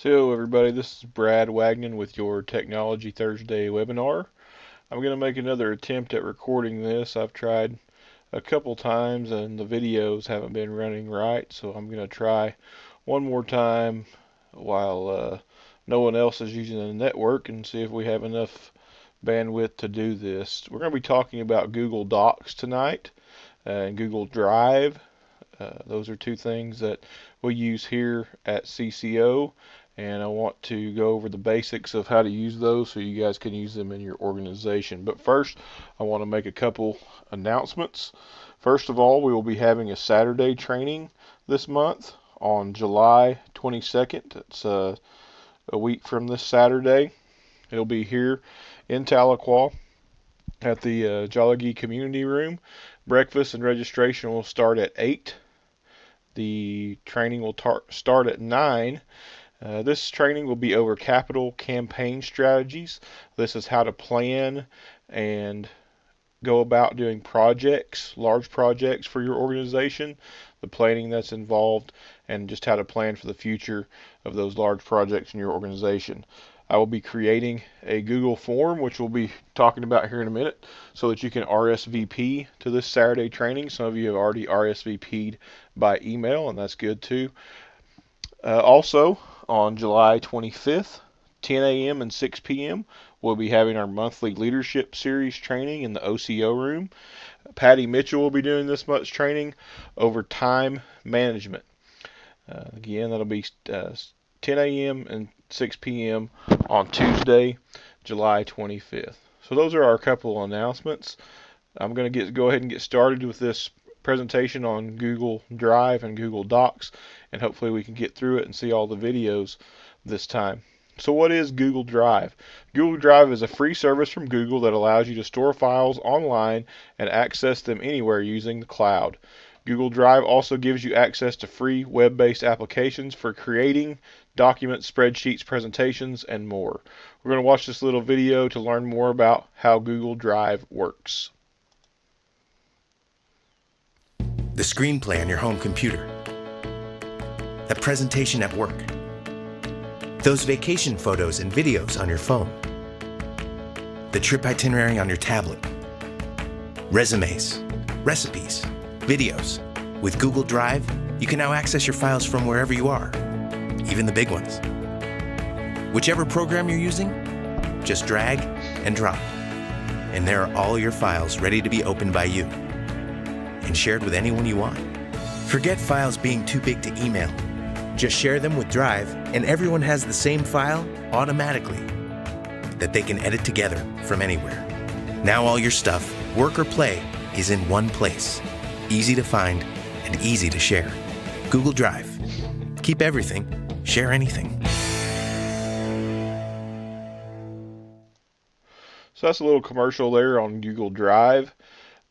Hello everybody, this is Brad Wagnon with your Technology Thursday webinar. I'm going to make another attempt at recording this. I've tried a couple times and the videos haven't been running right, so I'm going to try one more time while no one else is using the network and see if we have enough bandwidth to do this. We're going to be talking about Google Docs tonight and Google Drive. Those are two things that we use here at CCO, and I want to go over the basics of how to use those so you guys can use them in your organization. But first, I want to make a couple announcements. First of all, we will be having a Saturday training this month on July 22nd. It's a week from this Saturday. It'll be here in Tahlequah at the Cherokee Community Room. Breakfast and registration will start at 8. The training will start at 9. This training will be over capital campaign strategies. This is how to plan and go about doing projects, large projects for your organization, the planning that's involved, and just how to plan for the future of those large projects in your organization. I will be creating a Google form, which we'll be talking about here in a minute, so that you can RSVP to this Saturday training. Some of you have already RSVP'd by email, and that's good too. Also, on July 25th, 10 a.m. and 6 p.m., we'll be having our monthly leadership series training in the OCO room. Patty Mitchell will be doing this much training over time management. Again, that'll be 10 a.m. and 6 p.m. on Tuesday, July 25th. So those are our couple of announcements. I'm going to go ahead and get started with this presentation on Google Drive and Google Docs, and hopefully we can get through it and see all the videos this time. So what is Google Drive? Google Drive is a free service from Google that allows you to store files online and access them anywhere using the cloud. Google Drive also gives you access to free web-based applications for creating documents, spreadsheets, presentations, and more. We're going to watch this little video to learn more about how Google Drive works. The screenplay on your home computer, that presentation at work, those vacation photos and videos on your phone, the trip itinerary on your tablet, resumes, recipes, videos. With Google Drive, you can now access your files from wherever you are, even the big ones. Whichever program you're using, just drag and drop, and there are all your files ready to be opened by you and shared with anyone you want. Forget files being too big to email. Just share them with Drive, and everyone has the same file automatically that they can edit together from anywhere. Now all your stuff, work or play, is in one place. Easy to find and easy to share. Google Drive. Keep everything, share anything. So that's a little commercial there on Google Drive.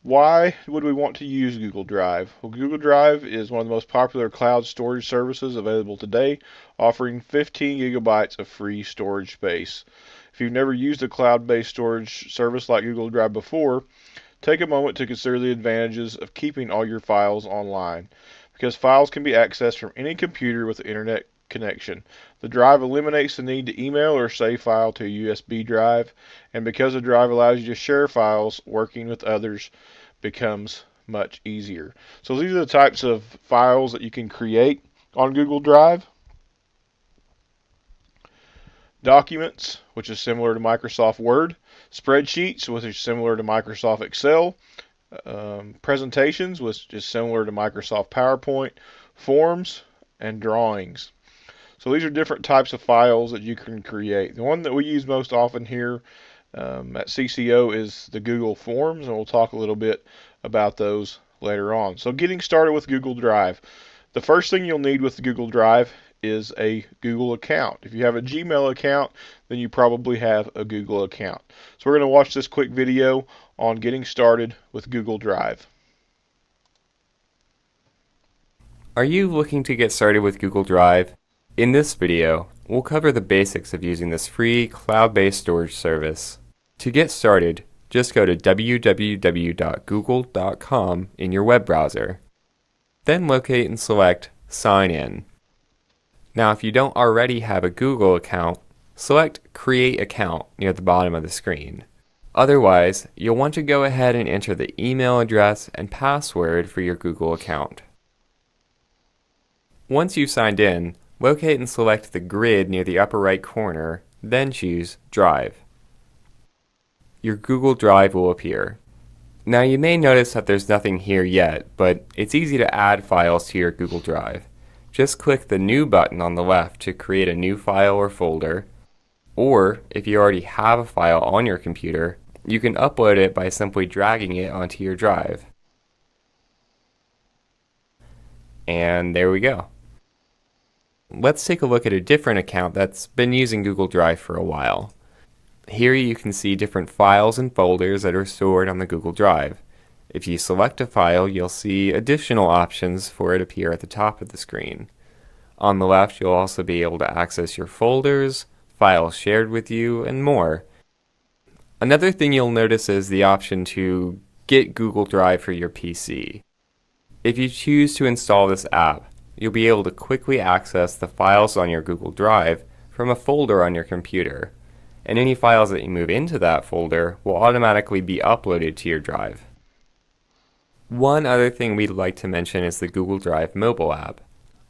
Why would we want to use Google Drive? Well, Google Drive is one of the most popular cloud storage services available today, offering 15 gigabytes of free storage space. If you've never used a cloud-based storage service like Google Drive before, take a moment to consider the advantages of keeping all your files online, because files can be accessed from any computer with an internet connection. The drive eliminates the need to email or save file to a USB drive, and because the drive allows you to share files, working with others becomes much easier. So these are the types of files that you can create on Google Drive. Documents, which is similar to Microsoft Word. Spreadsheets, which is similar to Microsoft Excel. Presentations, which is similar to Microsoft PowerPoint. Forms, and drawings. So these are different types of files that you can create. The one that we use most often here at CCO is the Google Forms, and we'll talk a little bit about those later on. So getting started with Google Drive. The first thing you'll need with Google Drive is a Google account. If you have a Gmail account, then you probably have a Google account. So we're going to watch this quick video on getting started with Google Drive. Are you looking to get started with Google Drive? In this video, we'll cover the basics of using this free cloud-based storage service. To get started, just go to www.google.com in your web browser. Then locate and select Sign In. Now, if you don't already have a Google account, select Create Account near the bottom of the screen. Otherwise, you'll want to go ahead and enter the email address and password for your Google account. Once you've signed in, locate and select the grid near the upper right corner, then choose Drive. Your Google Drive will appear. Now you may notice that there's nothing here yet, but it's easy to add files to your Google Drive. Just click the New button on the left to create a new file or folder, or if you already have a file on your computer, you can upload it by simply dragging it onto your drive. And there we go. Let's take a look at a different account that's been using Google Drive for a while. Here you can see different files and folders that are stored on the Google Drive. If you select a file, you'll see additional options for it appear at the top of the screen. On the left, you'll also be able to access your folders, files shared with you, and more. Another thing you'll notice is the option to get Google Drive for your PC. If you choose to install this app, you'll be able to quickly access the files on your Google Drive from a folder on your computer, and any files that you move into that folder will automatically be uploaded to your drive. One other thing we'd like to mention is the Google Drive mobile app.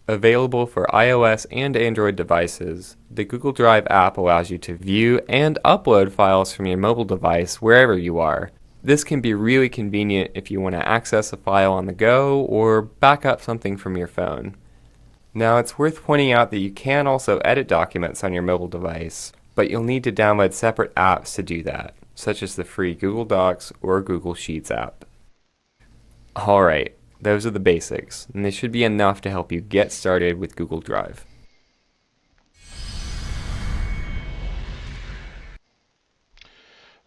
Available for iOS and Android devices, the Google Drive app allows you to view and upload files from your mobile device wherever you are. This can be really convenient if you want to access a file on the go or back up something from your phone. Now, it's worth pointing out that you can also edit documents on your mobile device, but you'll need to download separate apps to do that, such as the free Google Docs or Google Sheets app. Alright, those are the basics, and they should be enough to help you get started with Google Drive.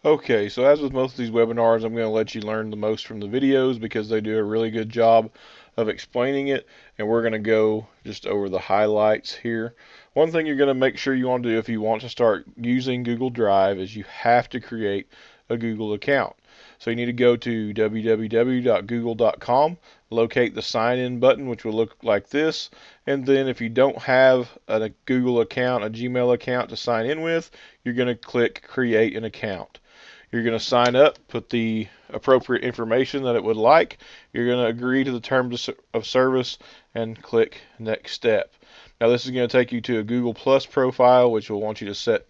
Okay, so as with most of these webinars, I'm going to let you learn the most from the videos because they do a really good job of explaining it, and we're going to go just over the highlights here. One thing you're going to make sure you want to do if you want to start using Google Drive is you have to create a Google account. So you need to go to www.google.com, locate the sign in button, which will look like this, and then if you don't have a Google account, a Gmail account to sign in with, you're going to click create an account. You're going to sign up, put the appropriate information that it would like. You're going to agree to the terms of service and click next step. Now this is going to take you to a Google Plus profile, which will want you to set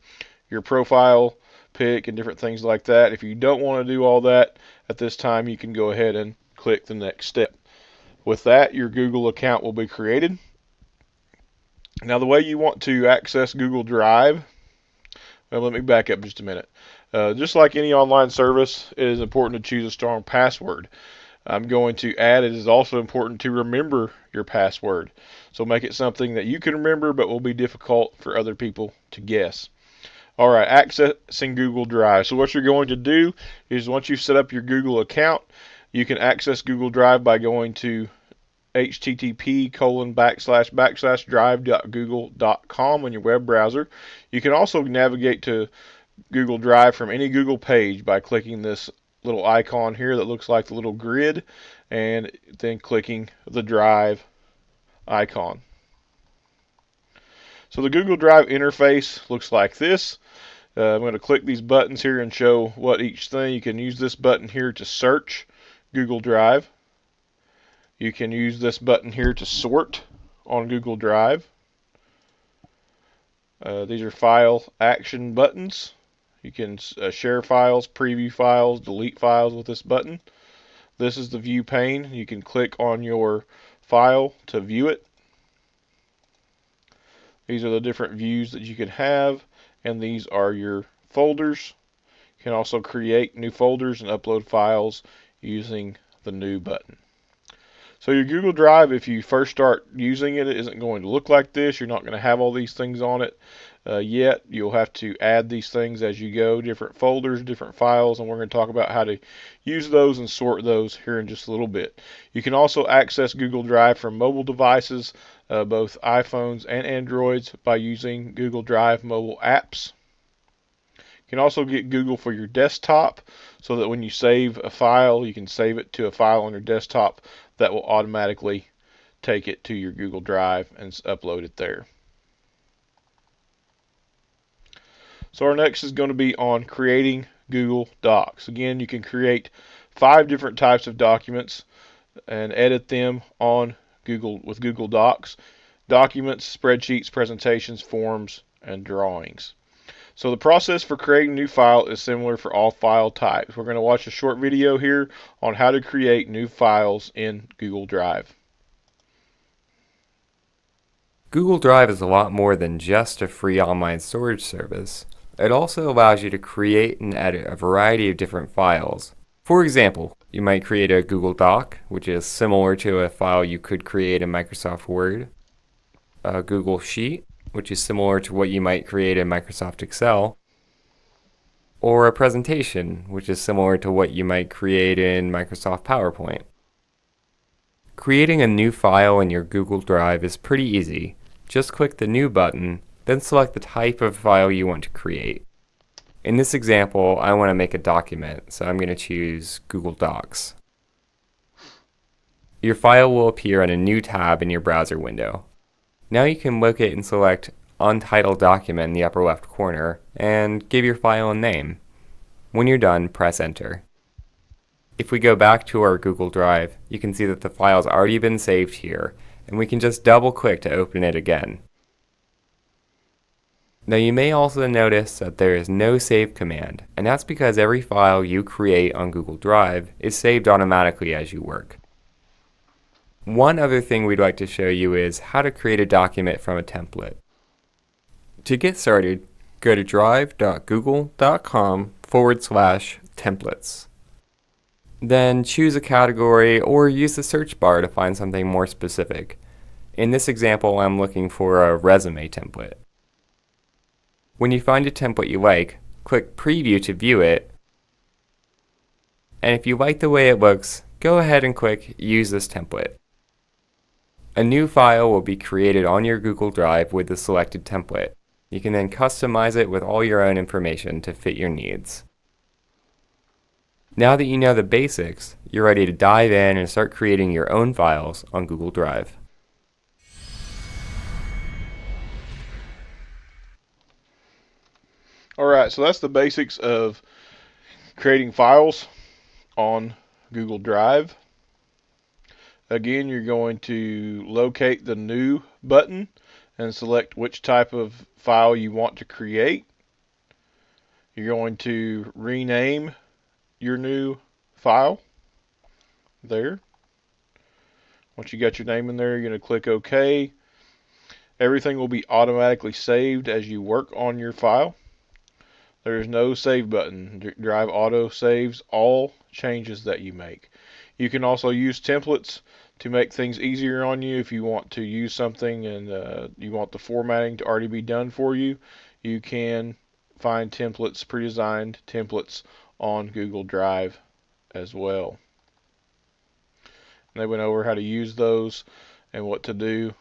your profile pic and different things like that. If you don't want to do all that at this time, you can go ahead and click the next step. With that, your Google account will be created. Now the way you want to access Google Drive, well, let me back up just a minute. Just like any online service, it is important to choose a strong password. I'm going to add it is also important to remember your password. So make it something that you can remember but will be difficult for other people to guess. Alright, accessing Google Drive. So what you're going to do is once you've set up your Google account, you can access Google Drive by going to http://drive.google.com on your web browser. You can also navigate to Google Drive from any Google page by clicking this little icon here that looks like the little grid and then clicking the Drive icon. So the Google Drive interface looks like this. I'm going to click these buttons here and show what each thing. You can use this button here to search Google Drive. You can use this button here to sort on Google Drive. These are file action buttons. You can share files, preview files, delete files with this button. This is the view pane. You can click on your file to view it. These are the different views that you can have, and these are your folders. You can also create new folders and upload files using the new button. So your Google Drive, if you first start using it, it isn't going to look like this. You're not going to have all these things on it yet. You'll have to add these things as you go, different folders, different files, and we're going to talk about how to use those and sort those here in just a little bit. You can also access Google Drive from mobile devices, both iPhones and Androids, by using Google Drive mobile apps. You can also get Google for your desktop so that when you save a file, you can save it to a file on your desktop that will automatically take it to your Google Drive and upload it there. So our next is going to be on creating Google Docs. Again, you can create 5 different types of documents and edit them on Google with Google Docs: documents, spreadsheets, presentations, forms, and drawings. So the process for creating a new file is similar for all file types. We're going to watch a short video here on how to create new files in Google Drive. Google Drive is a lot more than just a free online storage service. It also allows you to create and edit a variety of different files. For example, you might create a Google Doc, which is similar to a file you could create in Microsoft Word, a Google Sheet, which is similar to what you might create in Microsoft Excel, or a presentation, which is similar to what you might create in Microsoft PowerPoint. Creating a new file in your Google Drive is pretty easy. Just click the New button, then select the type of file you want to create. In this example, I want to make a document, so I'm going to choose Google Docs. Your file will appear on a new tab in your browser window. Now you can locate and select Untitled Document in the upper left corner and give your file a name. When you're done, press Enter. If we go back to our Google Drive, you can see that the file's already been saved here, and we can just double click to open it again. Now you may also notice that there is no save command, and that's because every file you create on Google Drive is saved automatically as you work. One other thing we'd like to show you is how to create a document from a template. To get started, go to drive.google.com/templates. Then choose a category or use the search bar to find something more specific. In this example, I'm looking for a resume template. When you find a template you like, click Preview to view it. And if you like the way it looks, go ahead and click Use this template. A new file will be created on your Google Drive with the selected template. You can then customize it with all your own information to fit your needs. Now that you know the basics, you're ready to dive in and start creating your own files on Google Drive. Alright, so that's the basics of creating files on Google Drive. Again, you're going to locate the New button and select which type of file you want to create. You're going to rename your new file there. Once you got your name in there, you're going to click OK. Everything will be automatically saved as you work on your file. There is no save button. Drive auto saves all changes that you make. You can also use templates to make things easier on you. If you want to use something and you want the formatting to already be done for you, you can find templates, pre-designed templates on Google Drive as well. And they went over how to use those and what to do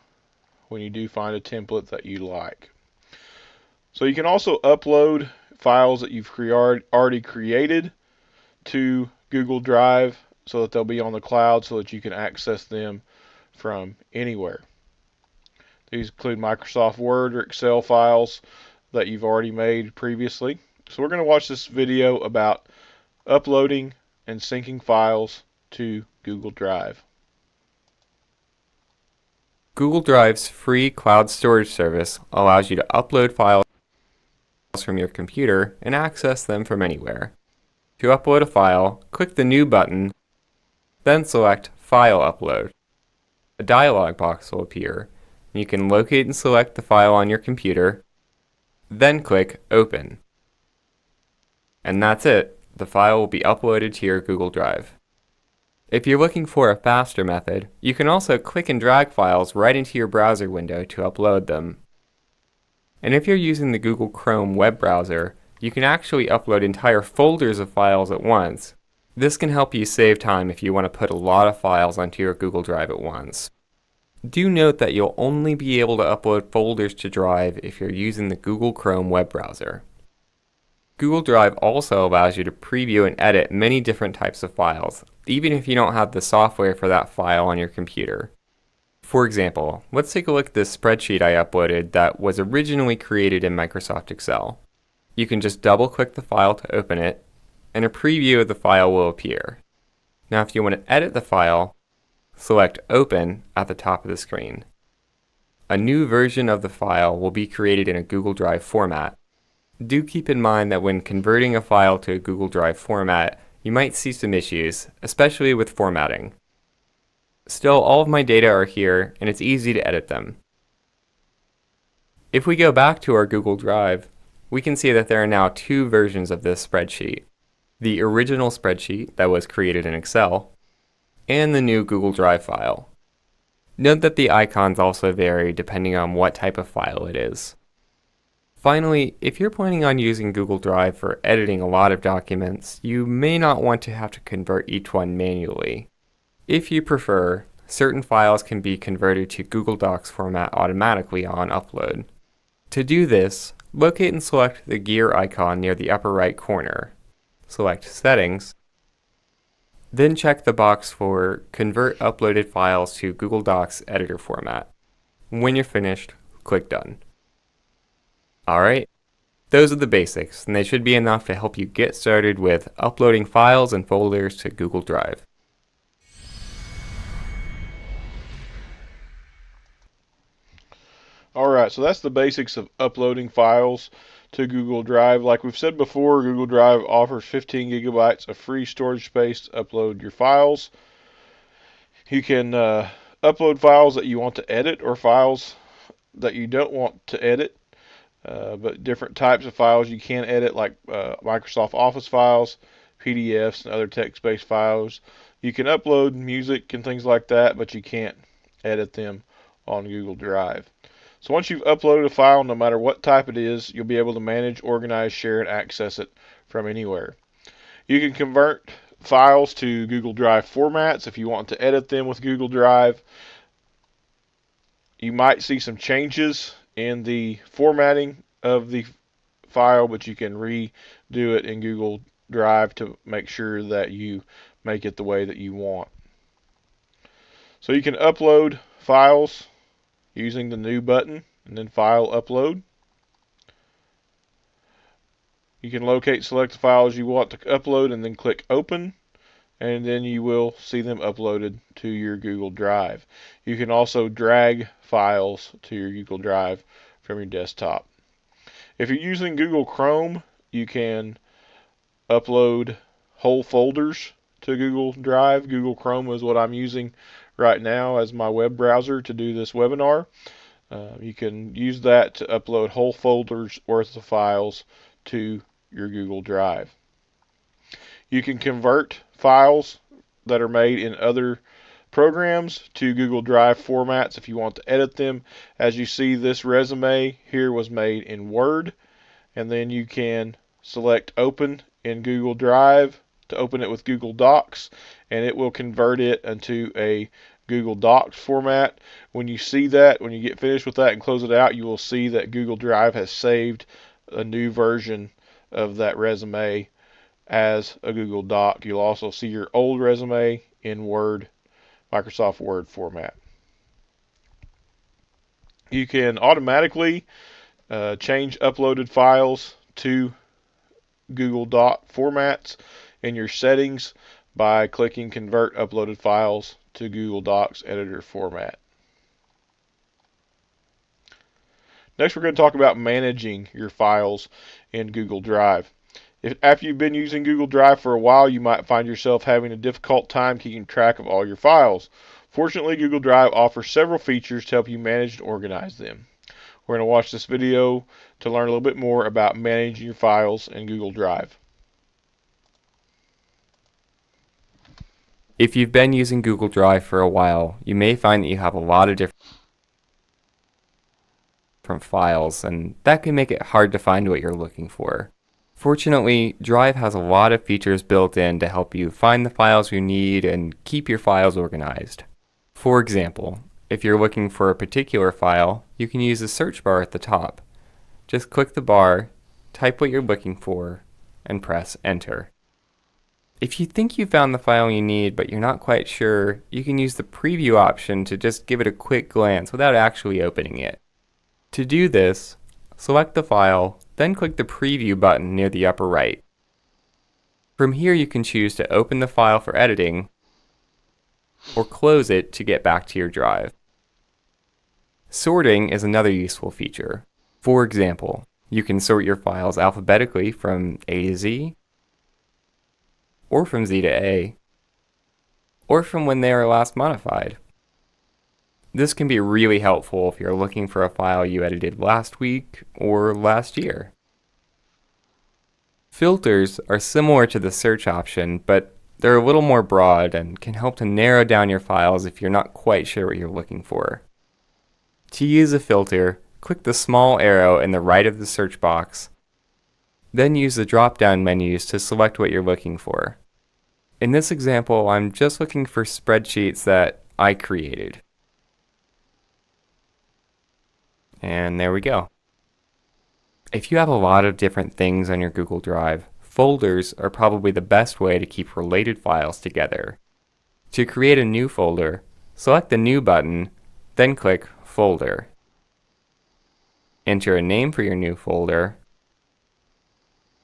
when you do find a template that you like. So you can also upload files that you've already created to Google Drive so that they'll be on the cloud so that you can access them from anywhere. These include Microsoft Word or Excel files that you've already made previously. So we're going to watch this video about uploading and syncing files to Google Drive. Google Drive's free cloud storage service allows you to upload files from your computer and access them from anywhere. To upload a file, click the New button, then select File Upload. A dialog box will appear. You can locate and select the file on your computer, then click Open. And that's it. The file will be uploaded to your Google Drive. If you're looking for a faster method, you can also click and drag files right into your browser window to upload them. And if you're using the Google Chrome web browser, you can actually upload entire folders of files at once. This can help you save time if you want to put a lot of files onto your Google Drive at once. Do note that you'll only be able to upload folders to Drive if you're using the Google Chrome web browser. Google Drive also allows you to preview and edit many different types of files, even if you don't have the software for that file on your computer. For example, let's take a look at this spreadsheet I uploaded that was originally created in Microsoft Excel. You can just double-click the file to open it, and a preview of the file will appear. Now if you want to edit the file, select Open at the top of the screen. A new version of the file will be created in a Google Drive format. Do keep in mind that when converting a file to a Google Drive format, you might see some issues, especially with formatting. Still, all of my data are here, and it's easy to edit them. If we go back to our Google Drive, we can see that there are now two versions of this spreadsheet. The original spreadsheet that was created in Excel, and the new Google Drive file. Note that the icons also vary depending on what type of file it is. Finally, if you're planning on using Google Drive for editing a lot of documents, you may not want to have to convert each one manually. If you prefer, certain files can be converted to Google Docs format automatically on upload. To do this, locate and select the gear icon near the upper right corner. Select Settings, then check the box for Convert Uploaded Files to Google Docs Editor Format. When you're finished, click Done. Alright, those are the basics, and they should be enough to help you get started with uploading files and folders to Google Drive. Alright, so that's the basics of uploading files to Google Drive. Like we've said before, Google Drive offers 15 gigabytes of free storage space to upload your files. You can upload files that you want to edit or files that you don't want to edit, but different types of files you can edit, like Microsoft Office files, PDFs, and other text-based files. You can upload music and things like that, but you can't edit them on Google Drive. So once you've uploaded a file, no matter what type it is, you'll be able to manage, organize, share, and access it from anywhere. You can convert files to Google Drive formats if you want to edit them with Google Drive. You might see some changes in the formatting of the file, but you can redo it in Google Drive to make sure that you make it the way that you want. So you can upload files using the New button and then File Upload. You can locate, select the files you want to upload and then click Open, and then you will see them uploaded to your Google Drive. You can also drag files to your Google Drive from your desktop. If you're using Google Chrome, you can upload whole folders to Google Drive. Google Chrome is what I'm using right now as my web browser to do this webinar. You can use that to upload whole folders worth of files to your Google Drive. You can convert files that are made in other programs to Google Drive formats if you want to edit them. As you see, this resume here was made in Word, and then you can select Open in Google Drive to open it with Google Docs, and it will convert it into a Google Docs format. When you see that, when you get finished with that and close it out, you will see that Google Drive has saved a new version of that resume as a Google Doc. You'll also see your old resume in Word, Microsoft Word format. You can automatically change uploaded files to Google Doc formats in your settings by clicking Convert Uploaded Files to Google Docs Editor Format. Next, we're going to talk about managing your files in Google Drive. After you've been using Google Drive for a while, you might find yourself having a difficult time keeping track of all your files. Fortunately, Google Drive offers several features to help you manage and organize them. We're going to watch this video to learn a little bit more about managing your files in Google Drive. If you've been using Google Drive for a while, you may find that you have a lot of different files, and that can make it hard to find what you're looking for. Fortunately, Drive has a lot of features built in to help you find the files you need and keep your files organized. For example, if you're looking for a particular file, you can use the search bar at the top. Just click the bar, type what you're looking for, and press Enter. If you think you found the file you need but you're not quite sure, you can use the preview option to just give it a quick glance without actually opening it. To do this, select the file, Then click the Preview button near the upper right. From here you can choose to open the file for editing or close it to get back to your drive. Sorting is another useful feature. For example, you can sort your files alphabetically from A to Z, or from Z to A, or from when they were last modified. This can be really helpful if you're looking for a file you edited last week or last year. Filters are similar to the search option, but they're a little more broad and can help to narrow down your files if you're not quite sure what you're looking for. To use a filter, click the small arrow in the right of the search box, then use the drop-down menus to select what you're looking for. In this example, I'm just looking for spreadsheets that I created. And there we go. If you have a lot of different things on your Google Drive, folders are probably the best way to keep related files together. To create a new folder, select the New button, then click Folder. Enter a name for your new folder,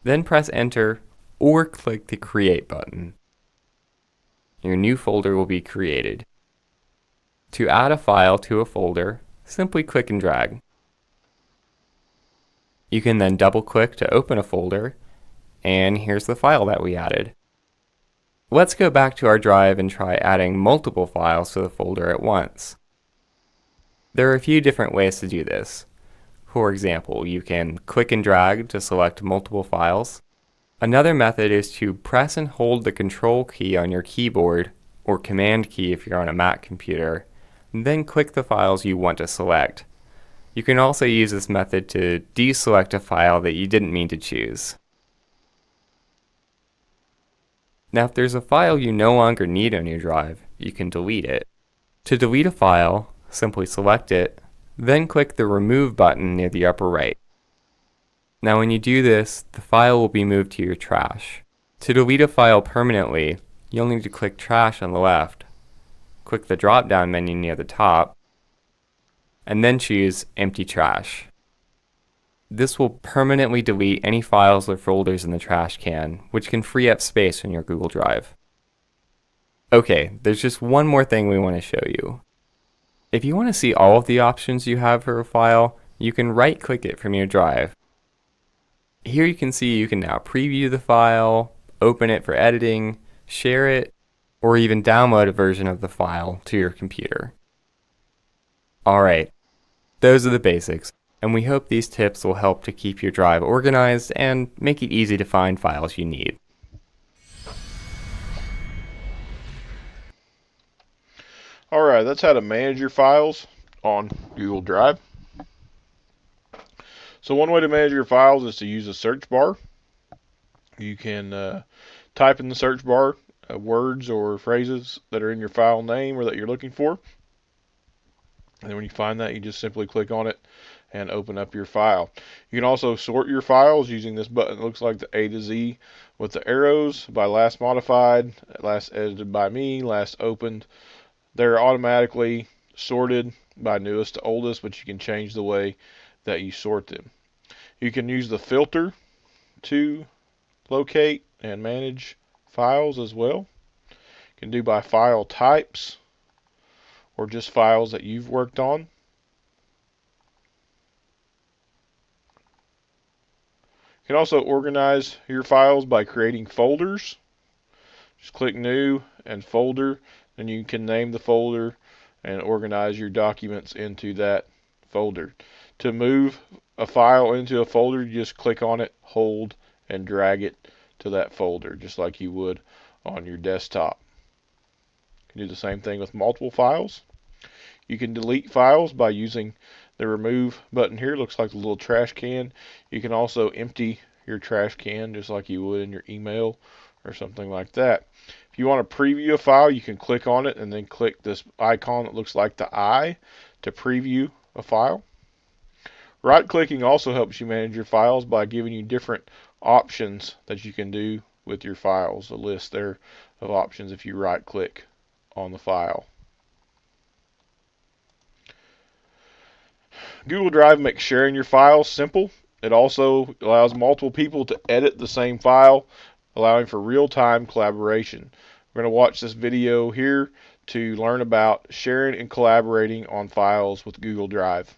then press Enter or click the Create button. Your new folder will be created. To add a file to a folder, simply click and drag. You can then double-click to open a folder, and here's the file that we added. Let's go back to our drive and try adding multiple files to the folder at once. There are a few different ways to do this. For example, you can click and drag to select multiple files. Another method is to press and hold the Control key on your keyboard, or Command key if you're on a Mac computer, and then click the files you want to select. You can also use this method to deselect a file that you didn't mean to choose. Now, if there's a file you no longer need on your drive, you can delete it. To delete a file, simply select it, then click the Remove button near the upper right. Now when you do this, the file will be moved to your trash. To delete a file permanently, you'll need to click Trash on the left, click the drop-down menu near the top, and then choose Empty Trash. This will permanently delete any files or folders in the trash can, which can free up space in your Google Drive. Okay, there's just one more thing we want to show you. If you want to see all of the options you have for a file, you can right-click it from your drive. Here you can see you can now preview the file, open it for editing, share it, or even download a version of the file to your computer. Alright, those are the basics, and we hope these tips will help to keep your drive organized and make it easy to find files you need. Alright, that's how to manage your files on Google Drive. So one way to manage your files is to use a search bar. You can type in the search bar words or phrases that are in your file name or that you're looking for. And then when you find that, you just simply click on it and open up your file. You can also sort your files using this button. It looks like the A to Z with the arrows by last modified, last edited by me, last opened. They're automatically sorted by newest to oldest, but you can change the way that you sort them. You can use the filter to locate and manage files as well. You can do by file types or just files that you've worked on. You can also organize your files by creating folders. Just click New and Folder, and you can name the folder and organize your documents into that folder. To move a file into a folder, you just click on it, hold, and drag it to that folder, just like you would on your desktop. You can do the same thing with multiple files. You can delete files by using the Remove button here. It looks like a little trash can. You can also empty your trash can just like you would in your email or something like that. If you want to preview a file, you can click on it and then click this icon that looks like the eye to preview a file. Right-clicking also helps you manage your files by giving you different options that you can do with your files. A list there of options if you right-click on the file. Google Drive makes sharing your files simple. It also allows multiple people to edit the same file, allowing for real-time collaboration. We're going to watch this video here to learn about sharing and collaborating on files with Google Drive.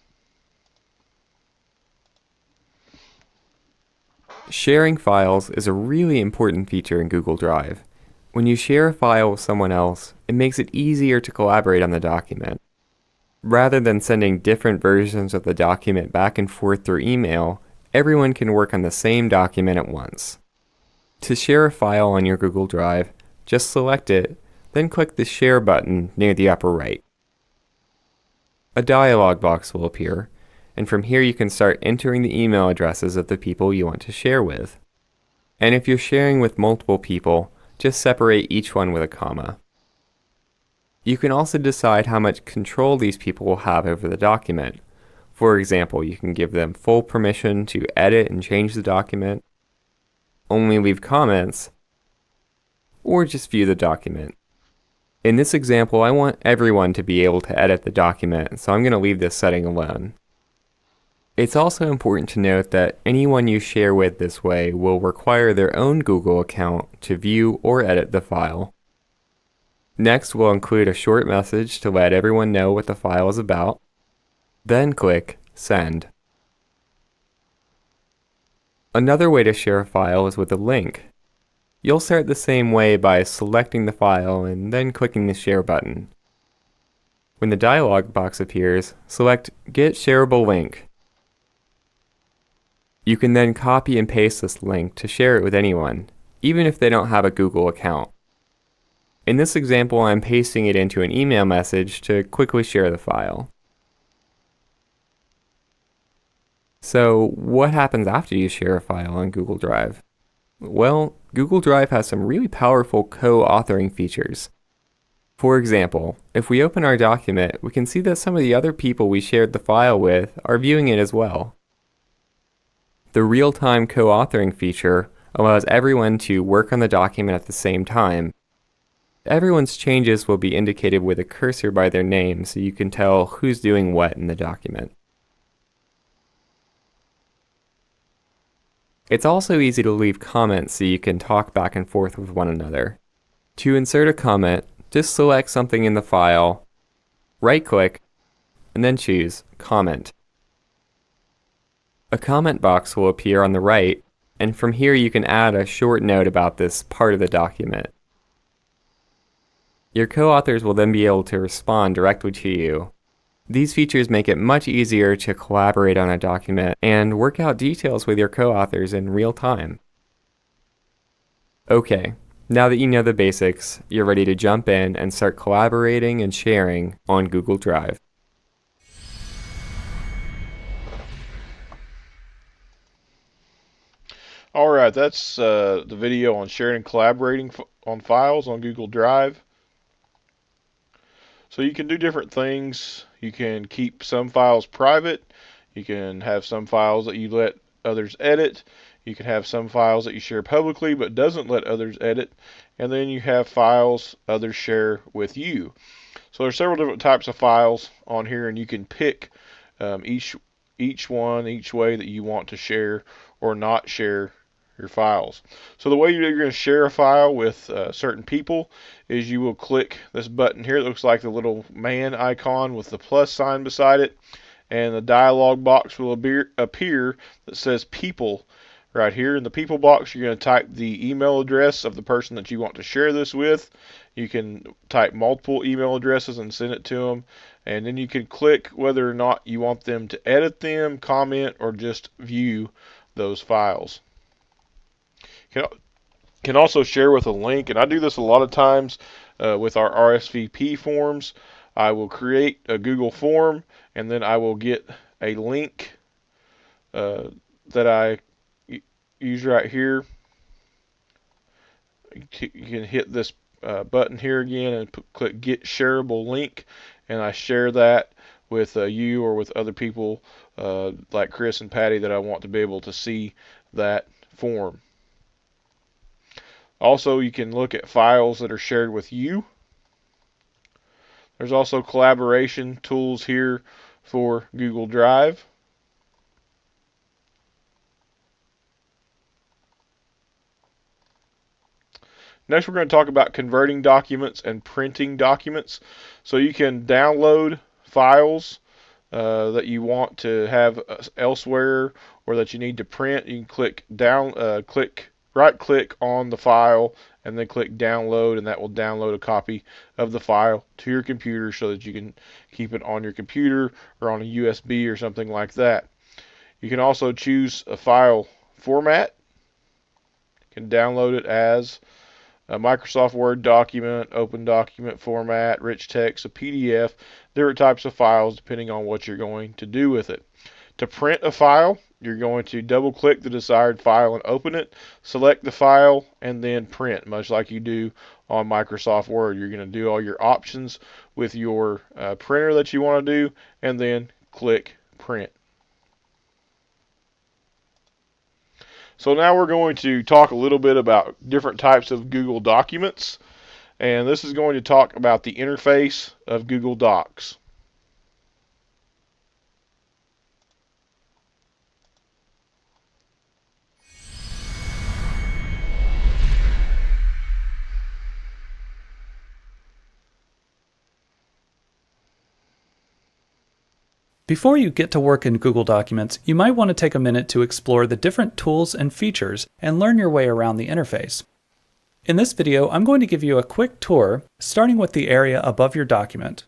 Sharing files is a really important feature in Google Drive. When you share a file with someone else, it makes it easier to collaborate on the document. Rather than sending different versions of the document back and forth through email, everyone can work on the same document at once. To share a file on your Google Drive, just select it, then click the Share button near the upper right. A dialog box will appear, and from here you can start entering the email addresses of the people you want to share with. And if you're sharing with multiple people, just separate each one with a comma. You can also decide how much control these people will have over the document. For example, you can give them full permission to edit and change the document, only leave comments, or just view the document. In this example, I want everyone to be able to edit the document, so I'm going to leave this setting alone. It's also important to note that anyone you share with this way will require their own Google account to view or edit the file. Next, we'll include a short message to let everyone know what the file is about. Then click Send. Another way to share a file is with a link. You'll start the same way by selecting the file and then clicking the Share button. When the dialog box appears, select Get Shareable Link. You can then copy and paste this link to share it with anyone, even if they don't have a Google account. In this example, I'm pasting it into an email message to quickly share the file. So, what happens after you share a file on Google Drive? Well, Google Drive has some really powerful co-authoring features. For example, if we open our document, we can see that some of the other people we shared the file with are viewing it as well. The real-time co-authoring feature allows everyone to work on the document at the same time. Everyone's changes will be indicated with a cursor by their name so you can tell who's doing what in the document. It's also easy to leave comments so you can talk back and forth with one another. To insert a comment, just select something in the file, right-click, and then choose Comment. A comment box will appear on the right, and from here you can add a short note about this part of the document. Your co-authors will then be able to respond directly to you. These features make it much easier to collaborate on a document and work out details with your co-authors in real time. Okay, now that you know the basics, you're ready to jump in and start collaborating and sharing on Google Drive. Alright, that's the video on sharing and collaborating on files on Google Drive. So you can do different things. You can keep some files private. You can have some files that you let others edit. You can have some files that you share publicly but doesn't let others edit. And then you have files others share with you. So there's several different types of files on here, and you can pick each way that you want to share or not share your files. So the way you're going to share a file with certain people is you will click this button here. It looks like the little man icon with the plus sign beside it, and the dialog box will appear that says People right here. In the People box, you're going to type the email address of the person that you want to share this with. You can type multiple email addresses and send it to them, and then you can click whether or not you want them to edit them, comment, or just view those files. Can also share with a link, and I do this a lot of times with our RSVP forms. I will create a Google form, and then I will get a link that I use right here. You can hit this button here again and click Get Shareable Link, and I share that with you or with other people like Chris and Patty that I want to be able to see that form. Also, you can look at files that are shared with you. There's also collaboration tools here for Google Drive. Next, we're going to talk about converting documents and printing documents. So you can download files that you want to have elsewhere or that you need to print. You can right click on the file and then click download, and that will download a copy of the file to your computer so that you can keep it on your computer or on a USB or something like that. You can also choose a file format. You can download it as a Microsoft Word document, open document format, rich text, a PDF, different types of files depending on what you're going to do with it. To print a file, you're going to double click the desired file and open it, select the file, and then print, much like you do on Microsoft Word. You're going to do all your options with your printer that you want to do, and then click print. So now we're going to talk a little bit about different types of Google Documents, and this is going to talk about the interface of Google Docs. Before you get to work in Google Documents, you might want to take a minute to explore the different tools and features and learn your way around the interface. In this video, I'm going to give you a quick tour, starting with the area above your document.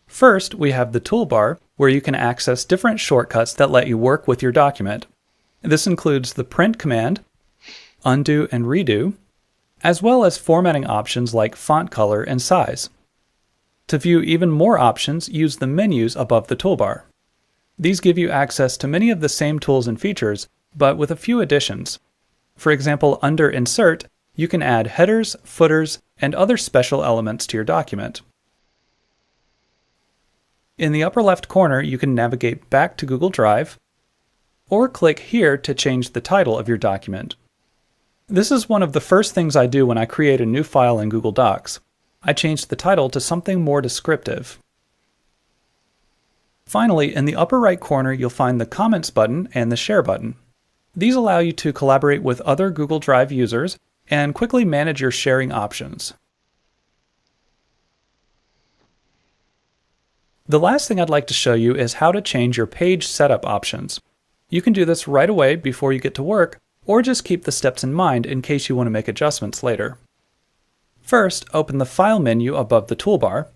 First, we have the toolbar, where you can access different shortcuts that let you work with your document. This includes the print command, undo and redo, as well as formatting options like font color and size. To view even more options, use the menus above the toolbar. These give you access to many of the same tools and features, but with a few additions. For example, under Insert, you can add headers, footers, and other special elements to your document. In the upper left corner, you can navigate back to Google Drive, or click here to change the title of your document. This is one of the first things I do when I create a new file in Google Docs. I changed the title to something more descriptive. Finally, in the upper right corner, you'll find the Comments button and the Share button. These allow you to collaborate with other Google Drive users and quickly manage your sharing options. The last thing I'd like to show you is how to change your page setup options. You can do this right away before you get to work, or just keep the steps in mind in case you want to make adjustments later. First, open the File menu above the toolbar,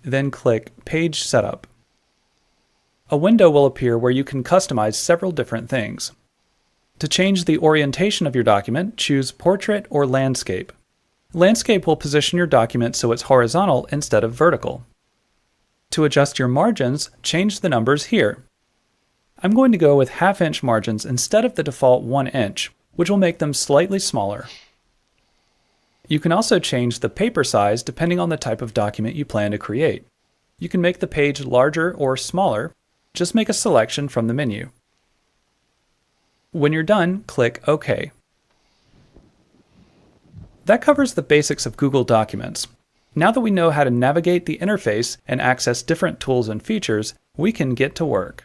then click Page Setup. A window will appear where you can customize several different things. To change the orientation of your document, choose Portrait or Landscape. Landscape will position your document so it's horizontal instead of vertical. To adjust your margins, change the numbers here. I'm going to go with half-inch margins instead of the default 1 inch, which will make them slightly smaller. You can also change the paper size depending on the type of document you plan to create. You can make the page larger or smaller. Just make a selection from the menu. When you're done, click OK. That covers the basics of Google Documents. Now that we know how to navigate the interface and access different tools and features, we can get to work.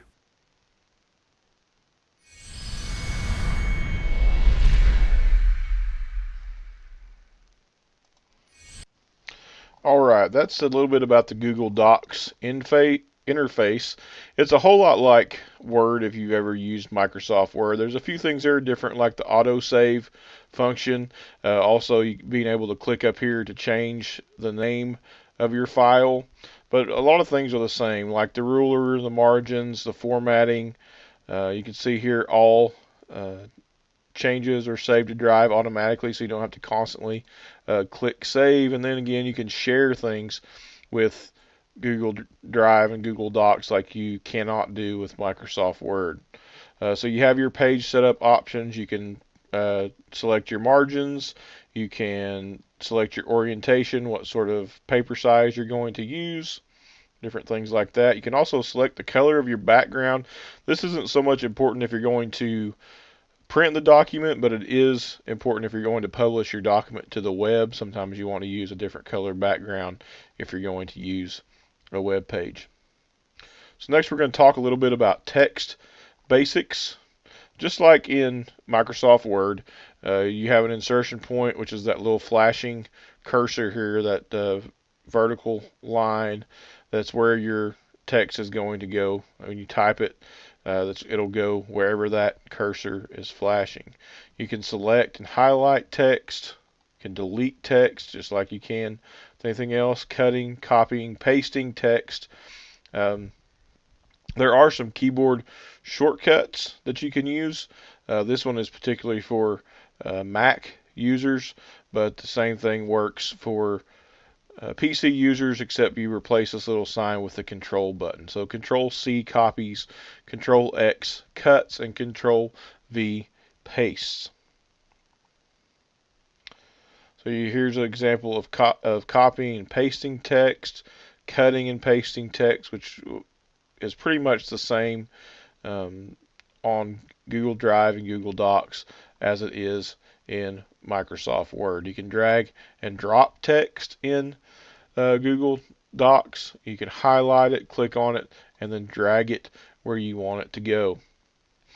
Alright, that's a little bit about the Google Docs interface. It's a whole lot like Word if you've ever used Microsoft Word. There's a few things that are different, like the autosave function. Also, being able to click up here to change the name of your file. But a lot of things are the same, like the ruler, the margins, the formatting. You can see here all changes are saved to Drive automatically, so you don't have to constantly click save. And then again, you can share things with Google Drive and Google Docs like you cannot do with Microsoft Word. So you have your page setup options. You can select your margins. You can select your orientation, what sort of paper size you're going to use, different things like that. You can also select the color of your background. This isn't so much important if you're going to print the document, but it is important if you're going to publish your document to the web. Sometimes you want to use a different color background if you're going to use a web page. So next we're going to talk a little bit about text basics. Just like in Microsoft Word, You have an insertion point, which is that little flashing cursor here, that vertical line. That's where your text is going to go. When you type it, it'll go wherever that cursor is flashing. You can select and highlight text. You can delete text just like you can with anything else. Cutting, copying, pasting text. There are some keyboard shortcuts that you can use. This one is particularly for Mac users, but the same thing works for PC users, except you replace this little sign with the control button. So Control C copies, Control X cuts, and Control V pastes. So here's an example of copying and pasting text, cutting and pasting text, which is pretty much the same on Google Drive and Google Docs as it is in Microsoft Word. You can drag and drop text in Google Docs. You can highlight it, click on it, and then drag it where you want it to go.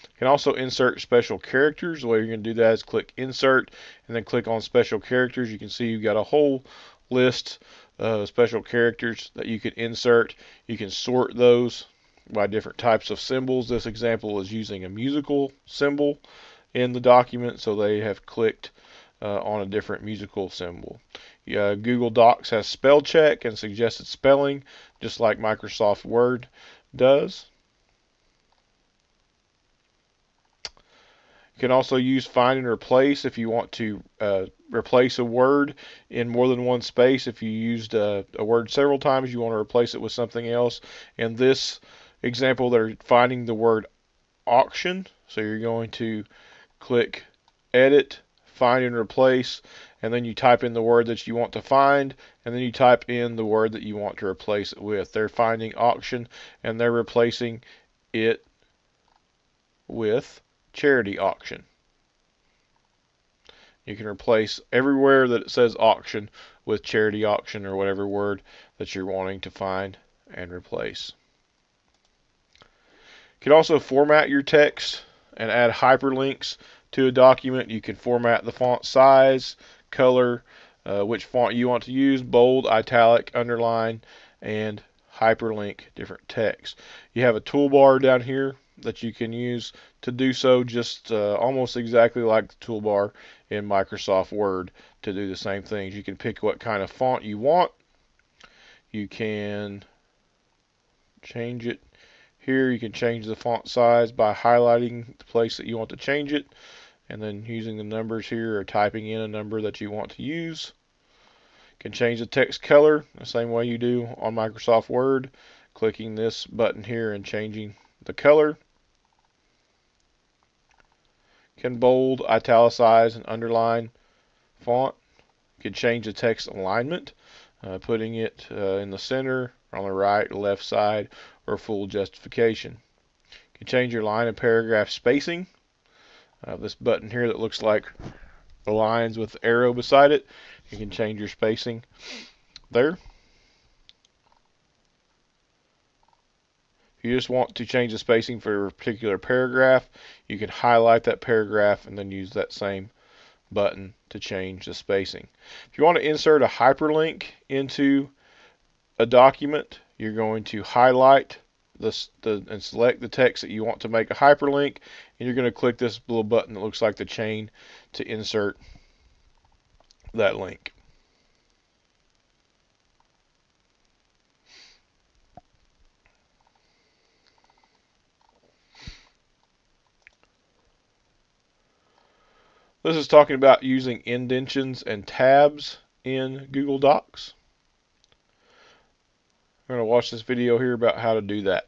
You can also insert special characters. The way you're going to do that is click Insert and then click on Special Characters. You can see you've got a whole list of special characters that you can insert. You can sort those by different types of symbols. This example is using a musical symbol in the document, so they have clicked on a different musical symbol. Google Docs has spell check and suggested spelling, just like Microsoft Word does. You can also use find and replace if you want to replace a word in more than one space. If you used a word several times, you want to replace it with something else. In this example, they're finding the word auction, so you're going to click Edit, Find and Replace, and then you type in the word that you want to find, and then you type in the word that you want to replace it with. They're finding auction, and they're replacing it with charity auction. You can replace everywhere that it says auction with charity auction or whatever word that you're wanting to find and replace. You can also format your text and add hyperlinks to a document. You can format the font size, color, which font you want to use, bold, italic, underline, and hyperlink different text. You have a toolbar down here that you can use to do so, just almost exactly like the toolbar in Microsoft Word to do the same things. You can pick what kind of font you want. You can change it here. You can change the font size by highlighting the place that you want to change it and then using the numbers here or typing in a number that you want to use. You can change the text color the same way you do on Microsoft Word, clicking this button here and changing the color. You can bold, italicize, and underline font. You can change the text alignment, putting it in the center, on the right, left side, or full justification. You can change your line and paragraph spacing. This button here that looks like the lines with the arrow beside it, you can change your spacing there. If you just want to change the spacing for a particular paragraph, you can highlight that paragraph and then use that same button to change the spacing. If you want to insert a hyperlink into a document, you're going to highlight and select the text that you want to make a hyperlink, and you're going to click this little button that looks like the chain to insert that link. This is talking about using indentions and tabs in Google Docs. We're going to watch this video here about how to do that.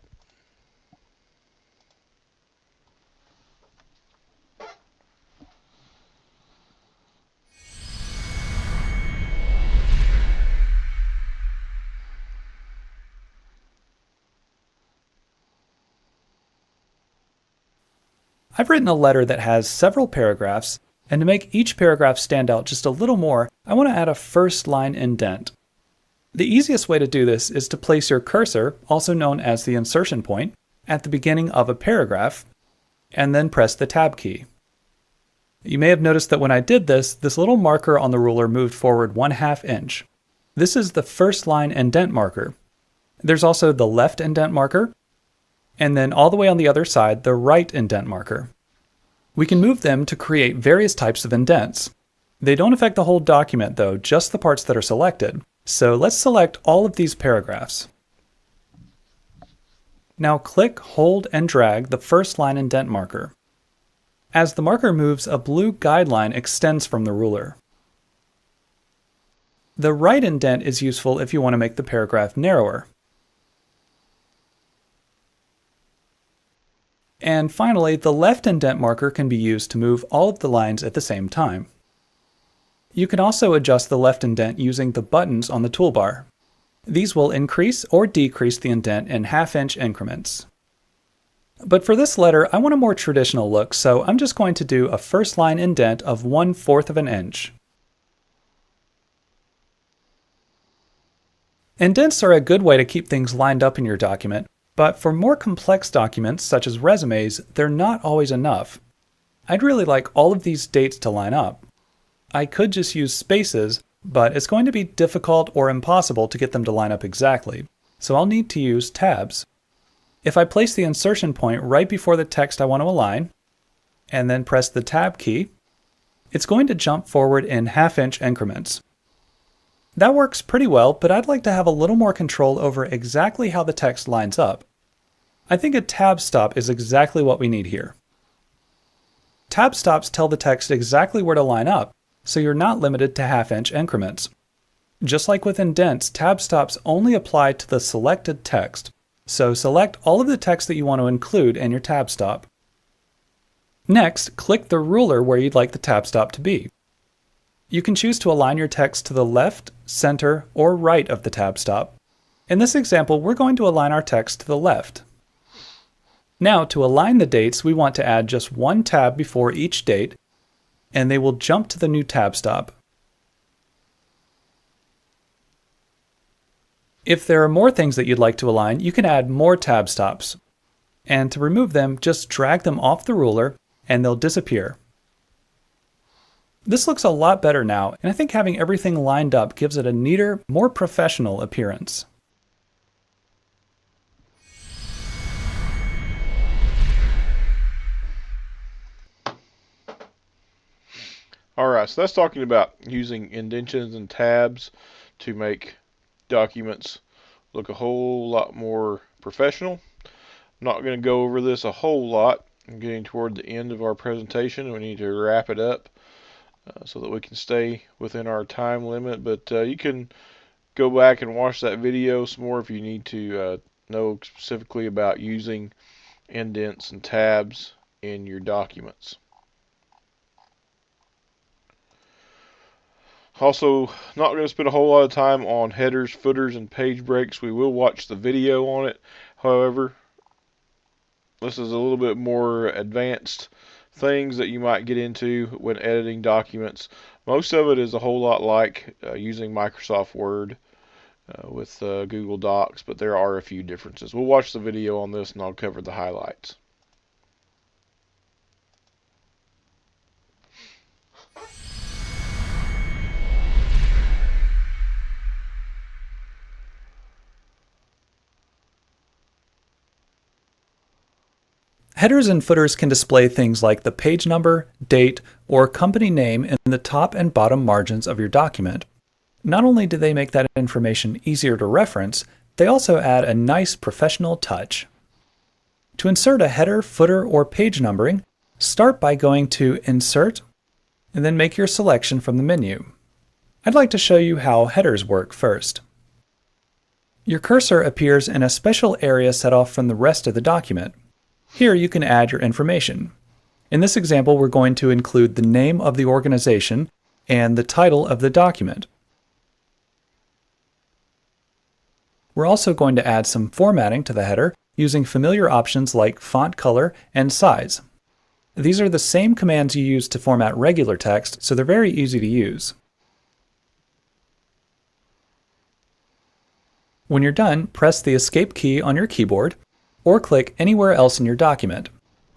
I've written a letter that has several paragraphs, and to make each paragraph stand out just a little more, I want to add a first line indent. The easiest way to do this is to place your cursor, also known as the insertion point, at the beginning of a paragraph, and then press the Tab key. You may have noticed that when I did this, this little marker on the ruler moved forward 1/2 inch. This is the first line indent marker. There's also the left indent marker, and then all the way on the other side, the right indent marker. We can move them to create various types of indents. They don't affect the whole document though, just the parts that are selected. So let's select all of these paragraphs. Now click, hold, and drag the first line indent marker. As the marker moves, a blue guideline extends from the ruler. The right indent is useful if you want to make the paragraph narrower. And finally, the left indent marker can be used to move all of the lines at the same time. You can also adjust the left indent using the buttons on the toolbar. These will increase or decrease the indent in 1/2 inch increments. But for this letter, I want a more traditional look, so I'm just going to do a first line indent of 1/4 of an inch. Indents are a good way to keep things lined up in your document, but for more complex documents, such as resumes, they're not always enough. I'd really like all of these dates to line up. I could just use spaces, but it's going to be difficult or impossible to get them to line up exactly, so I'll need to use tabs. If I place the insertion point right before the text I want to align, and then press the tab key, it's going to jump forward in 1/2 inch increments. That works pretty well, but I'd like to have a little more control over exactly how the text lines up. I think a tab stop is exactly what we need here. Tab stops tell the text exactly where to line up, so you're not limited to 1/2 inch increments. Just like with indents, tab stops only apply to the selected text, so select all of the text that you want to include in your tab stop. Next, click the ruler where you'd like the tab stop to be. You can choose to align your text to the left, center, or right of the tab stop. In this example, we're going to align our text to the left. Now, to align the dates, we want to add just one tab before each date, and they will jump to the new tab stop. If there are more things that you'd like to align, you can add more tab stops. And to remove them, just drag them off the ruler, and they'll disappear. This looks a lot better now, and I think having everything lined up gives it a neater, more professional appearance. Alright, so that's talking about using indentions and tabs to make documents look a whole lot more professional. I'm not going to go over this a whole lot. I'm getting toward the end of our presentation. We need to wrap it up so that we can stay within our time limit. But you can go back and watch that video some more if you need to know specifically about using indents and tabs in your documents. Also, not going to spend a whole lot of time on headers, footers, and page breaks. We will watch the video on it. However, this is a little bit more advanced things that you might get into when editing documents. Most of it is a whole lot like using Microsoft Word with Google Docs, but there are a few differences. We'll watch the video on this and I'll cover the highlights. Headers and footers can display things like the page number, date, or company name in the top and bottom margins of your document. Not only do they make that information easier to reference, they also add a nice professional touch. To insert a header, footer, or page numbering, start by going to Insert, and then make your selection from the menu. I'd like to show you how headers work first. Your cursor appears in a special area set off from the rest of the document. Here you can add your information. In this example, we're going to include the name of the organization and the title of the document. We're also going to add some formatting to the header using familiar options like font color and size. These are the same commands you use to format regular text, so they're very easy to use. When you're done, press the Escape key on your keyboard, or click anywhere else in your document.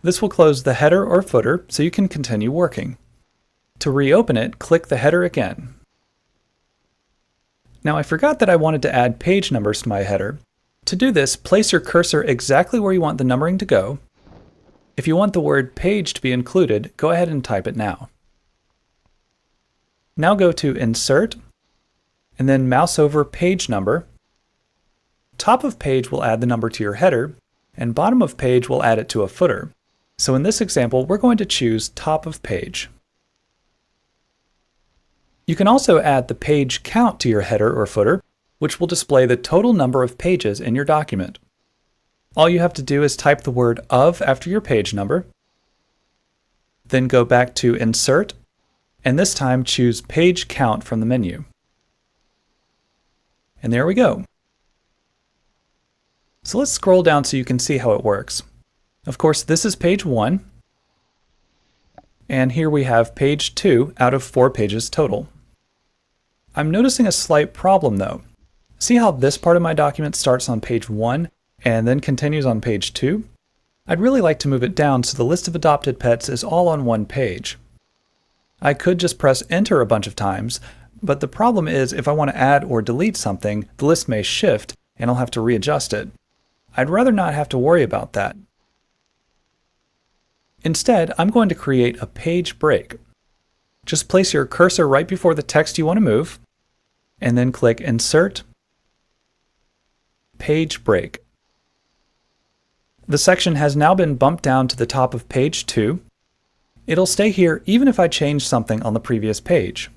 This will close the header or footer so you can continue working. To reopen it, click the header again. Now I forgot that I wanted to add page numbers to my header. To do this, place your cursor exactly where you want the numbering to go. If you want the word page to be included, go ahead and type it now. Now go to Insert, and then mouse over Page Number. Top of page will add the number to your header, and bottom of page will add it to a footer. So in this example, we're going to choose Top of Page. You can also add the page count to your header or footer, which will display the total number of pages in your document. All you have to do is type the word of after your page number, then go back to Insert, and this time choose Page Count from the menu. And there we go. So let's scroll down so you can see how it works. Of course, this is page 1, and here we have page 2 out of 4 pages total. I'm noticing a slight problem though. See how this part of my document starts on page 1 and then continues on page 2? I'd really like to move it down so the list of adopted pets is all on one page. I could just press enter a bunch of times, but the problem is if I want to add or delete something, the list may shift and I'll have to readjust it. I'd rather not have to worry about that. Instead, I'm going to create a page break. Just place your cursor right before the text you want to move, and then click Insert, Page Break. The section has now been bumped down to the top of page 2. It'll stay here even if I change something on the previous page.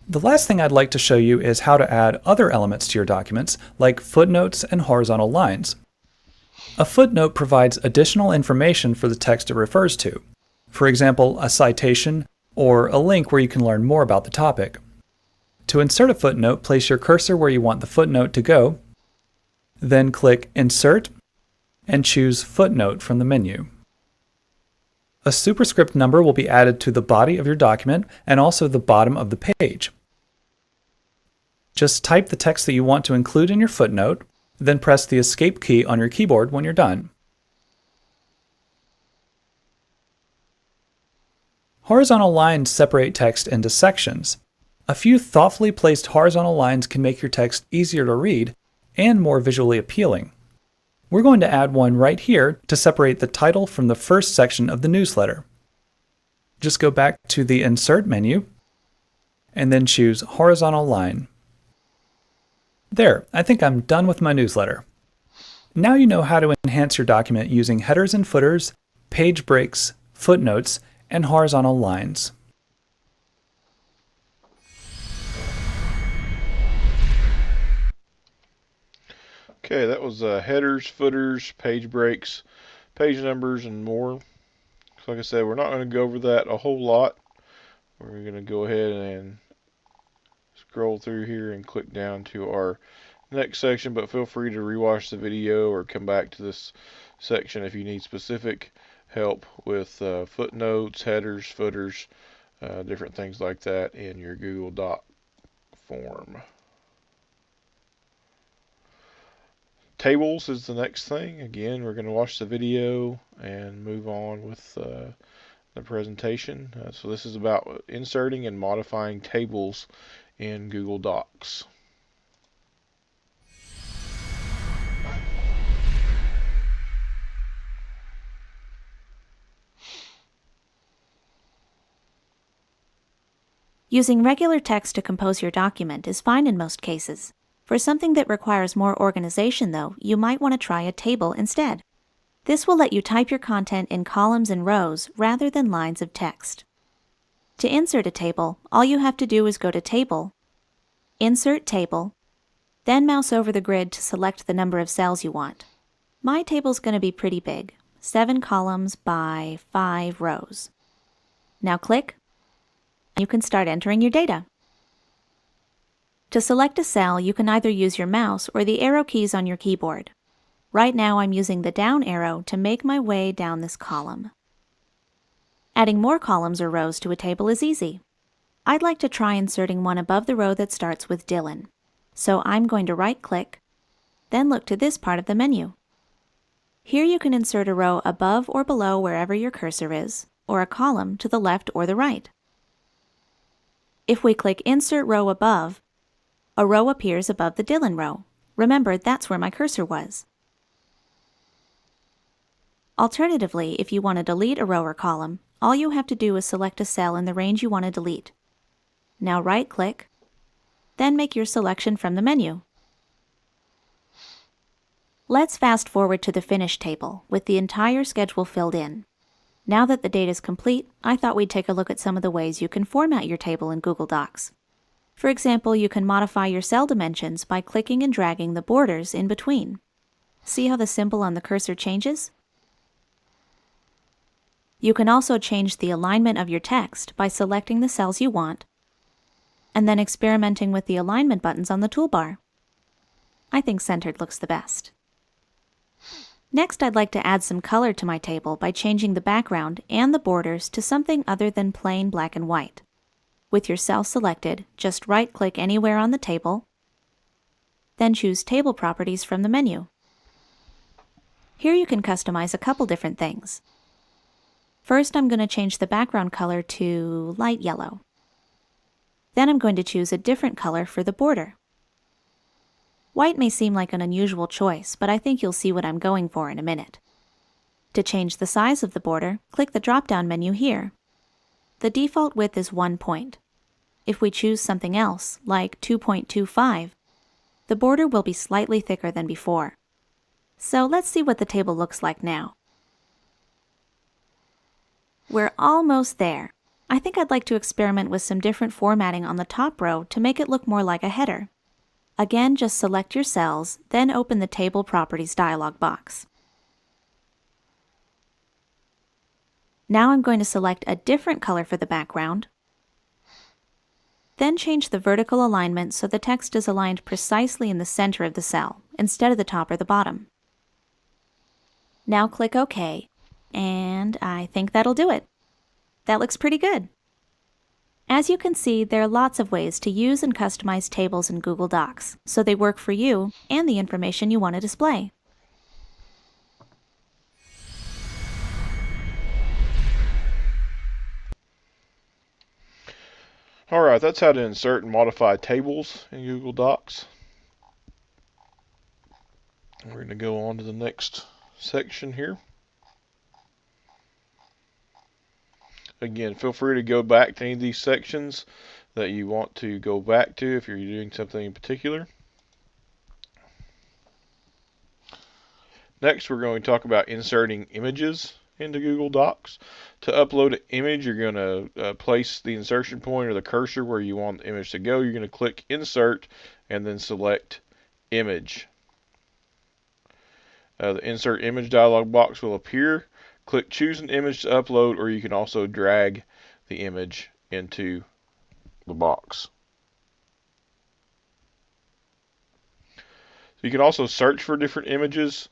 The last thing I'd like to show you is how to add other elements to your documents, like footnotes and horizontal lines. A footnote provides additional information for the text it refers to. For example, a citation or a link where you can learn more about the topic. To insert a footnote, place your cursor where you want the footnote to go, then click Insert and choose Footnote from the menu. A superscript number will be added to the body of your document and also the bottom of the page. Just type the text that you want to include in your footnote, then press the Escape key on your keyboard when you're done. Horizontal lines separate text into sections. A few thoughtfully placed horizontal lines can make your text easier to read and more visually appealing. We're going to add one right here to separate the title from the first section of the newsletter. Just go back to the Insert menu and then choose Horizontal Line. There, I think I'm done with my newsletter. Now you know how to enhance your document using headers and footers, page breaks, footnotes, and horizontal lines. Okay, that was headers, footers, page breaks, page numbers, and more. So like I said, we're not going to go over that a whole lot. We're going to go ahead and scroll through here and click down to our next section, but feel free to rewatch the video or come back to this section if you need specific help with footnotes, headers, footers, different things like that in your Google Doc form. Tables is the next thing. Again, we're going to watch the video and move on with the presentation. So this is about inserting and modifying tables in Google Docs. Using regular text to compose your document is fine in most cases. For something that requires more organization, though, you might want to try a table instead. This will let you type your content in columns and rows rather than lines of text. To insert a table, all you have to do is go to Table, Insert Table, then mouse over the grid to select the number of cells you want. My table's going to be pretty big, 7 columns by 5 rows. Now click, and you can start entering your data. To select a cell, you can either use your mouse or the arrow keys on your keyboard. Right now I'm using the down arrow to make my way down this column. Adding more columns or rows to a table is easy. I'd like to try inserting one above the row that starts with Dylan. So I'm going to right-click, then look to this part of the menu. Here you can insert a row above or below wherever your cursor is, or a column to the left or the right. If we click Insert Row above, a row appears above the Dylan row. Remember, that's where my cursor was. Alternatively, if you want to delete a row or column, all you have to do is select a cell in the range you want to delete. Now right-click, then make your selection from the menu. Let's fast forward to the finished table, with the entire schedule filled in. Now that the data is complete, I thought we'd take a look at some of the ways you can format your table in Google Docs. For example, you can modify your cell dimensions by clicking and dragging the borders in between. See how the symbol on the cursor changes? You can also change the alignment of your text by selecting the cells you want, and then experimenting with the alignment buttons on the toolbar. I think centered looks the best. Next, I'd like to add some color to my table by changing the background and the borders to something other than plain black and white. With your cell selected, just right-click anywhere on the table, then choose Table Properties from the menu. Here you can customize a couple different things. First, I'm going to change the background color to light yellow. Then I'm going to choose a different color for the border. White may seem like an unusual choice, but I think you'll see what I'm going for in a minute. To change the size of the border, click the drop-down menu here. The default width is 1 point. If we choose something else, like 2.25, the border will be slightly thicker than before. So let's see what the table looks like now. We're almost there. I think I'd like to experiment with some different formatting on the top row to make it look more like a header. Again, just select your cells, then open the Table Properties dialog box. Now I'm going to select a different color for the background, then change the vertical alignment so the text is aligned precisely in the center of the cell, instead of the top or the bottom. Now click OK, and I think that'll do it. That looks pretty good. As you can see, there are lots of ways to use and customize tables in Google Docs, so they work for you and the information you want to display. Alright, that's how to insert and modify tables in Google Docs. We're going to go on to the next section here. Again, feel free to go back to any of these sections that you want to go back to if you're doing something in particular. Next, we're going to talk about inserting images into Google Docs. To upload an image, you're going to place the insertion point or the cursor where you want the image to go. You're going to click Insert and then select Image. The Insert Image dialog box will appear. Click Choose an image to upload, or you can also drag the image into the box. You can also search for different images.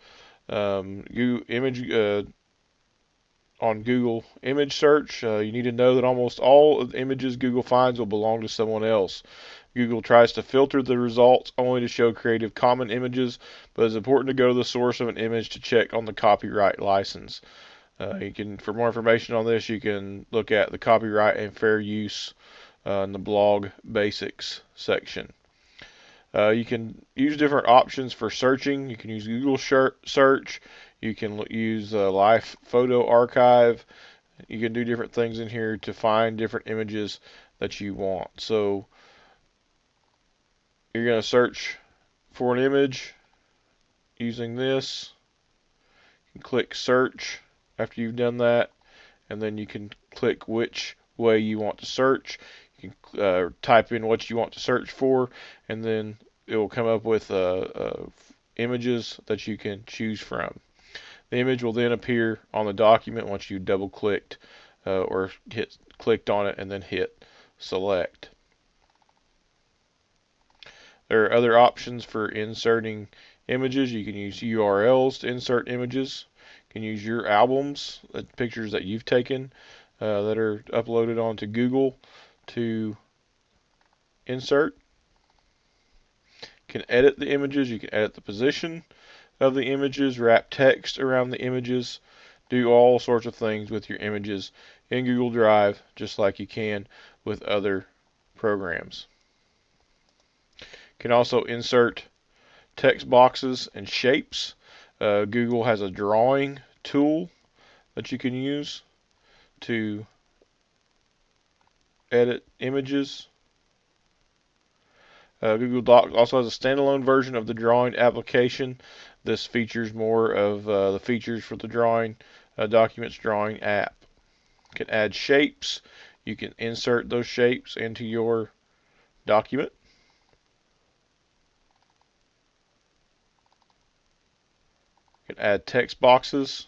On Google Image Search, you need to know that almost all of the images Google finds will belong to someone else. Google tries to filter the results only to show Creative Commons images, but it's important to go to the source of an image to check on the copyright license. For more information on this, you can look at the copyright and fair use in the blog basics section. You can use different options for searching. You can use Google search. You can use Live Photo Archive. You can do different things in here to find different images that you want. So you're going to search for an image using this. You can click search after you've done that, and then you can click which way you want to search. You can type in what you want to search for, and then it will come up with images that you can choose from. The image will then appear on the document once you double clicked or clicked on it and then hit select. There are other options for inserting images. You can use URLs to insert images. You can use your albums, pictures that you've taken that are uploaded onto Google to insert. You can edit the images. You can edit the position of the images, wrap text around the images, do all sorts of things with your images in Google Drive, just like you can with other programs. You can also insert text boxes and shapes. Google has a drawing tool that you can use to edit images. Google Docs also has a standalone version of the drawing application. This features more of the features for the drawing documents drawing app. You can add shapes. You can insert those shapes into your document. You can add text boxes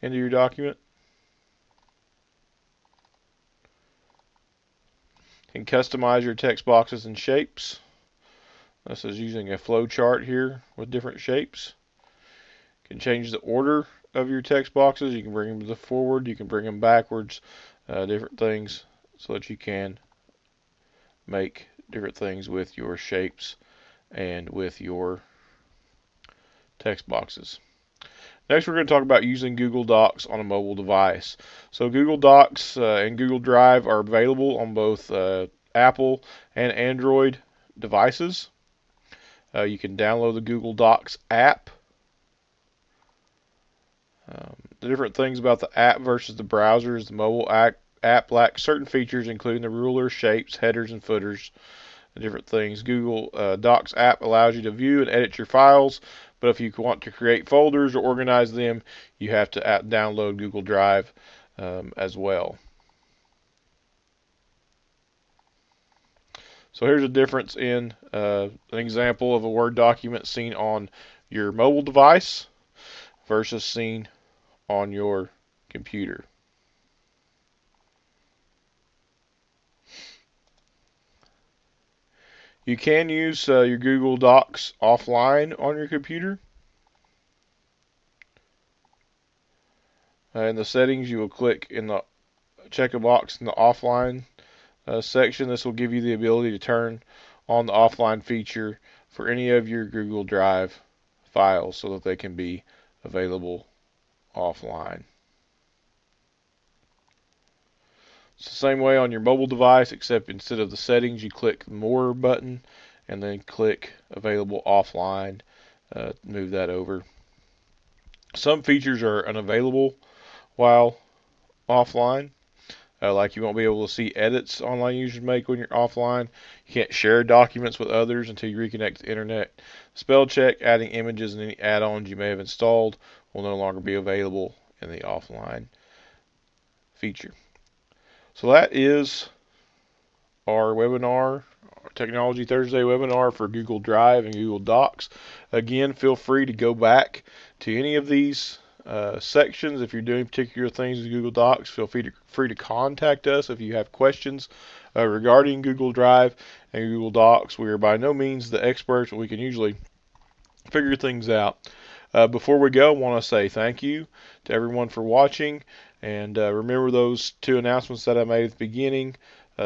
into your document. You can customize your text boxes and shapes. This is using a flow chart here with different shapes. You can change the order of your text boxes. You can bring them forward. You can bring them backwards. Different things so that you can make different things with your shapes and with your text boxes. Next, we're going to talk about using Google Docs on a mobile device. So Google Docs and Google Drive are available on both Apple and Android devices. You can download the Google Docs app. The different things about the app versus the browser is the mobile app lacks certain features, including the ruler, shapes, headers, and footers. The different things. Google Docs app allows you to view and edit your files, but if you want to create folders or organize them, you have to download Google Drive as well. So here's a difference in an example of a Word document seen on your mobile device versus seen on your computer. You can use your Google Docs offline on your computer. In the settings, you will click in the check a box in the offline section. This will give you the ability to turn on the offline feature for any of your Google Drive files so that they can be available offline. It's the same way on your mobile device, except instead of the settings, you click the More button and then click Available Offline. Move that over. Some features are unavailable while offline. Like you won't be able to see edits online users make when you're offline. You can't share documents with others until you reconnect to the internet. Spell check, adding images, and any add-ons you may have installed will no longer be available in the offline feature. So that is our webinar, our Technology Thursday webinar for Google Drive and Google Docs. Again, feel free to go back to any of these sections. If you're doing particular things with Google Docs, feel free to contact us if you have questions regarding Google Drive and Google Docs. We are by no means the experts, but we can usually figure things out. Before we go, I want to say thank you to everyone for watching. And remember those two announcements that I made at the beginning.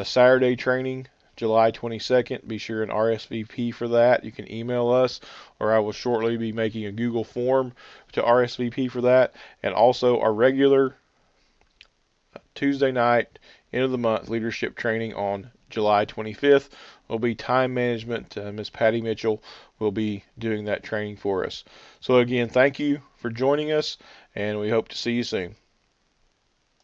Saturday training, July 22nd. Be sure and RSVP for that. You can email us, or I will shortly be making a Google form to RSVP for that. And also our regular Tuesday night, end of the month leadership training on July 25th will be time management. Ms. Patty Mitchell will be doing that training for us. So again, thank you for joining us, and we hope to see you soon.